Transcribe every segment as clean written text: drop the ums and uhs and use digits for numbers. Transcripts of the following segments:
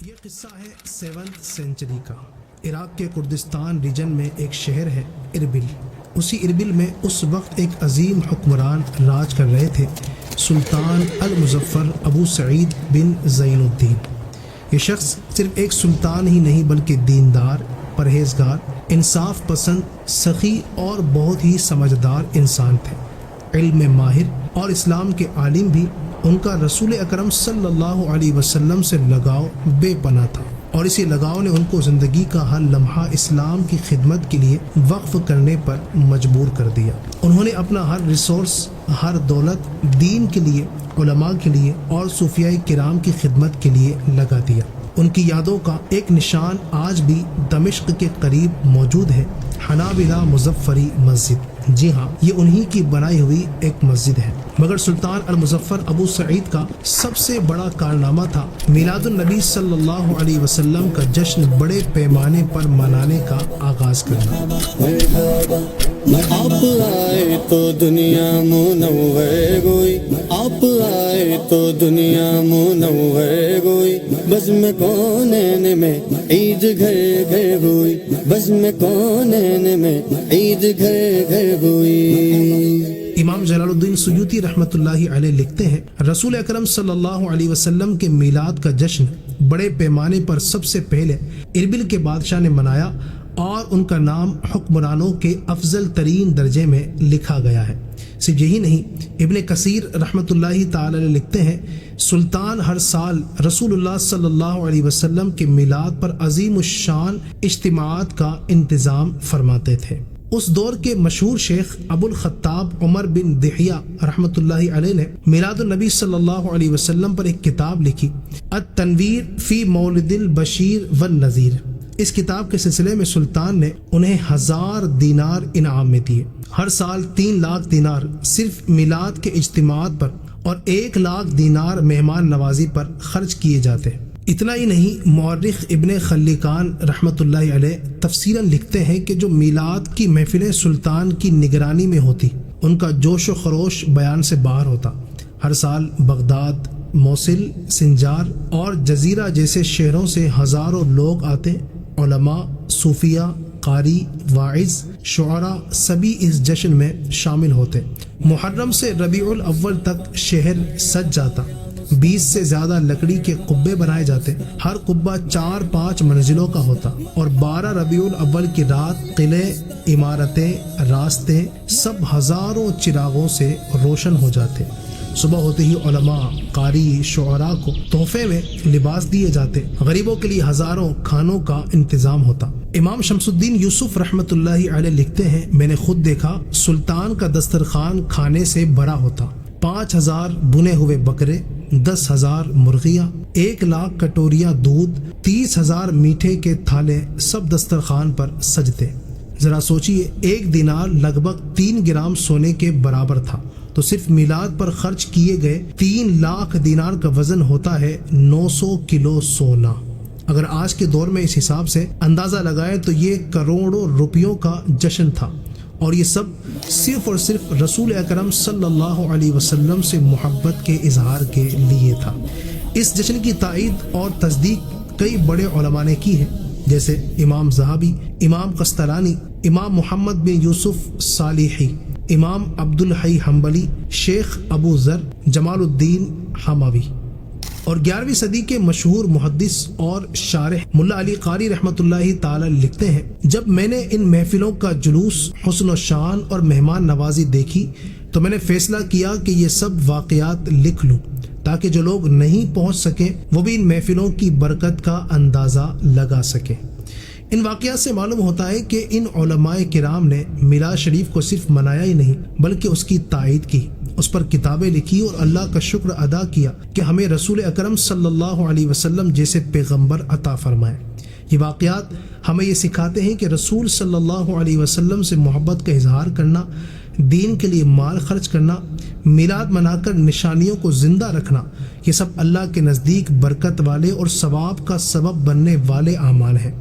یہ قصہ ہے 7th سینچری کا۔ عراق کے کردستان ریجن میں ایک شہر ہے اربل۔ اسی اربل میں اس وقت ایک عظیم حکمران راج کر رہے تھے، سلطان المظفر ابو سعید بن زین الدین۔ یہ شخص صرف ایک سلطان ہی نہیں بلکہ دیندار، پرہیزگار، انصاف پسند، سخی اور بہت ہی سمجھدار انسان تھے۔ علم میں ماہر اور اسلام کے عالم بھی۔ ان کا رسول اکرم صلی اللہ علیہ وسلم سے لگاؤ بے پناہ تھا، اور اسی لگاؤ نے ان کو زندگی کا ہر لمحہ اسلام کی خدمت کے لیے وقف کرنے پر مجبور کر دیا۔ انہوں نے اپنا ہر ریسورس، ہر دولت دین کے لیے، علماء کے لیے اور صوفیاء کرام کی خدمت کے لیے لگا دیا۔ ان کی یادوں کا ایک نشان آج بھی دمشق کے قریب موجود ہے، حنابلہ مظفری مسجد۔ جی ہاں، یہ انہی کی بنائی ہوئی ایک مسجد ہے۔ مگر سلطان المظفر ابو سعید کا سب سے بڑا کارنامہ تھا میلاد النبی صلی اللہ علیہ وسلم کا جشن بڑے پیمانے پر منانے کا آغاز کرنا۔ آپ آئے تو دنیا منور ہوئی، آپ آئے تو دنیا منور ہوئی، بزم کونین میں عید گھر گھر ہوئی، بزم کونین میں عید گھر گھر ہوئی۔ امام جلال الدین سیوطی رحمۃ اللہ علیہ لکھتے ہیں، رسول اکرم صلی اللہ علیہ وسلم کے میلاد کا جشن بڑے پیمانے پر سب سے پہلے اربل کے بادشاہ نے منایا، اور ان کا نام حکمرانوں کے افضل ترین درجے میں لکھا گیا ہے۔ صرف یہی نہیں، ابن کثیر رحمۃ اللہ تعالی علیہ لکھتے ہیں، سلطان ہر سال رسول اللہ صلی اللہ علیہ وسلم کے میلاد پر عظیم الشان اجتماعات کا انتظام فرماتے تھے۔ اس دور کے مشہور شیخ ابو الخطاب عمر بن دحیہ رحمۃ اللہ علیہ نے میلاد النبی صلی اللہ علیہ وسلم پر ایک کتاب لکھی، التنویر فی مولد البشیر والنذیر۔ اس کتاب کے سلسلے میں سلطان نے انہیں 1000 دینار انعام میں دیے۔ ہر سال 3 لاکھ دینار صرف میلاد کے اجتماعات پر اور 1 لاکھ دینار مہمان نوازی پر خرچ کیے جاتے۔ اتنا ہی نہیں، مورخ ابن خلکان رحمۃ اللہ علیہ تفسیراً لکھتے ہیں کہ جو میلاد کی محفلیں سلطان کی نگرانی میں ہوتی، ان کا جوش و خروش بیان سے باہر ہوتا۔ ہر سال بغداد، موصل، سنجار اور جزیرہ جیسے شہروں سے ہزاروں لوگ آتے، علماء، صوفیاء، قاری، واعظ، شعراء سبھی اس جشن میں شامل ہوتے۔ محرم سے ربیع الاول تک شہر سج جاتا، 20 سے زیادہ لکڑی کے قبے بنائے جاتے، ہر قبہ 4-5 منزلوں کا ہوتا، اور 12 ربیع الاول کی رات قلعے، عمارتیں، راستے سب ہزاروں چراغوں سے روشن ہو جاتے۔ صبح ہوتے ہی علماء، قاری، شعراء کو تحفے میں لباس دیے جاتے، غریبوں کے لیے ہزاروں کھانوں کا انتظام ہوتا۔ امام شمس الدین یوسف رحمۃ اللہ علیہ لکھتے ہیں، میں نے خود دیکھا سلطان کا دسترخوان کھانے سے بھرا ہوتا، 5000 بنے ہوئے بکرے، 10,000 مرغیاں، 1 لاکھ کٹوریاں دودھ، 30,000 میٹھے کے تھالے سب دسترخوان پر سجتے۔ ذرا سوچئے، 1 دینار لگ بھگ 3 گرام سونے کے برابر تھا، تو صرف میلاد پر خرچ کیے گئے 3 لاکھ دینار کا وزن ہوتا ہے 900 کلو سونا۔ اگر آج کے دور میں اس حساب سے اندازہ لگائے تو یہ کروڑوں روپیوں کا جشن تھا، اور یہ سب صرف اور صرف رسول اکرم صلی اللہ علیہ وسلم سے محبت کے اظہار کے لیے تھا۔ اس جشن کی تائید اور تصدیق کئی بڑے علماء نے کی ہے، جیسے امام ذہبی، امام قسطلانی، امام محمد بن یوسف صالحی، امام عبدالحی حنبلی، شیخ ابو ذر، جمال الدین حموی، اور 11ویں صدی کے مشہور محدث اور شارح ملا علی قاری رحمۃ اللہ تعالی لکھتے ہیں، جب میں نے ان محفلوں کا جلوس، حسن و شان اور مہمان نوازی دیکھی تو میں نے فیصلہ کیا کہ یہ سب واقعات لکھ لوں، تاکہ جو لوگ نہیں پہنچ سکیں وہ بھی ان محفلوں کی برکت کا اندازہ لگا سکیں۔ ان واقعات سے معلوم ہوتا ہے کہ ان علماء کرام نے میلاد شریف کو صرف منایا ہی نہیں بلکہ اس کی تائید کی، اس پر کتابیں لکھی اور اللہ کا شکر ادا کیا کہ ہمیں رسول اکرم صلی اللہ علیہ وسلم جیسے پیغمبر عطا فرمائے۔ یہ واقعات ہمیں یہ سکھاتے ہیں کہ رسول صلی اللہ علیہ وسلم سے محبت کا اظہار کرنا، دین کے لیے مال خرچ کرنا، میلاد منا کر نشانیوں کو زندہ رکھنا، یہ سب اللہ کے نزدیک برکت والے اور ثواب کا سبب بننے والے اعمال ہیں۔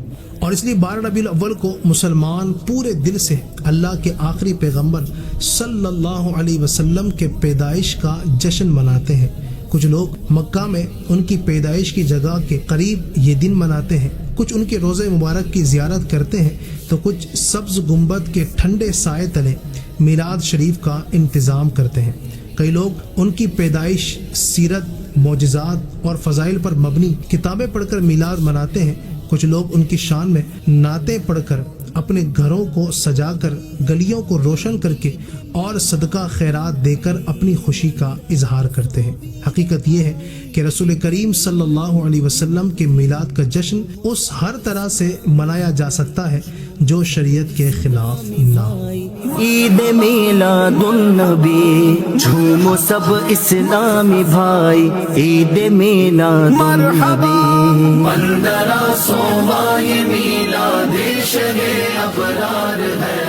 اور اس لیے 12 ربیع الاول کو مسلمان پورے دل سے اللہ کے آخری پیغمبر صلی اللہ علیہ وسلم کے پیدائش کا جشن مناتے ہیں، کچھ لوگ مکہ میں ان کی پیدائش کی جگہ کے قریب یہ دن مناتے ہیں، کچھ ان کے روزے مبارک کی زیارت کرتے ہیں تو کچھ سبز گنبد کے ٹھنڈے سائے تلے میلاد شریف کا انتظام کرتے ہیں۔ کئی لوگ ان کی پیدائش، سیرت، معجزات اور فضائل پر مبنی کتابیں پڑھ کر میلاد مناتے ہیں۔ کچھ لوگ ان کی شان میں نعتیں پڑھ کر، اپنے گھروں کو سجا کر، گلیوں کو روشن کر کے اور صدقہ خیرات دے کر اپنی خوشی کا اظہار کرتے ہیں۔ حقیقت یہ ہے کہ رسول کریم صلی اللہ علیہ وسلم کے میلاد کا جشن اس ہر طرح سے منایا جا سکتا ہے جو شریعت کے خلاف نہ ہو۔ عید میلاد النبی جھومو سب اسلامی بھائی، عید میلاد النبی 1500 میلاد شہ ابرار ہے۔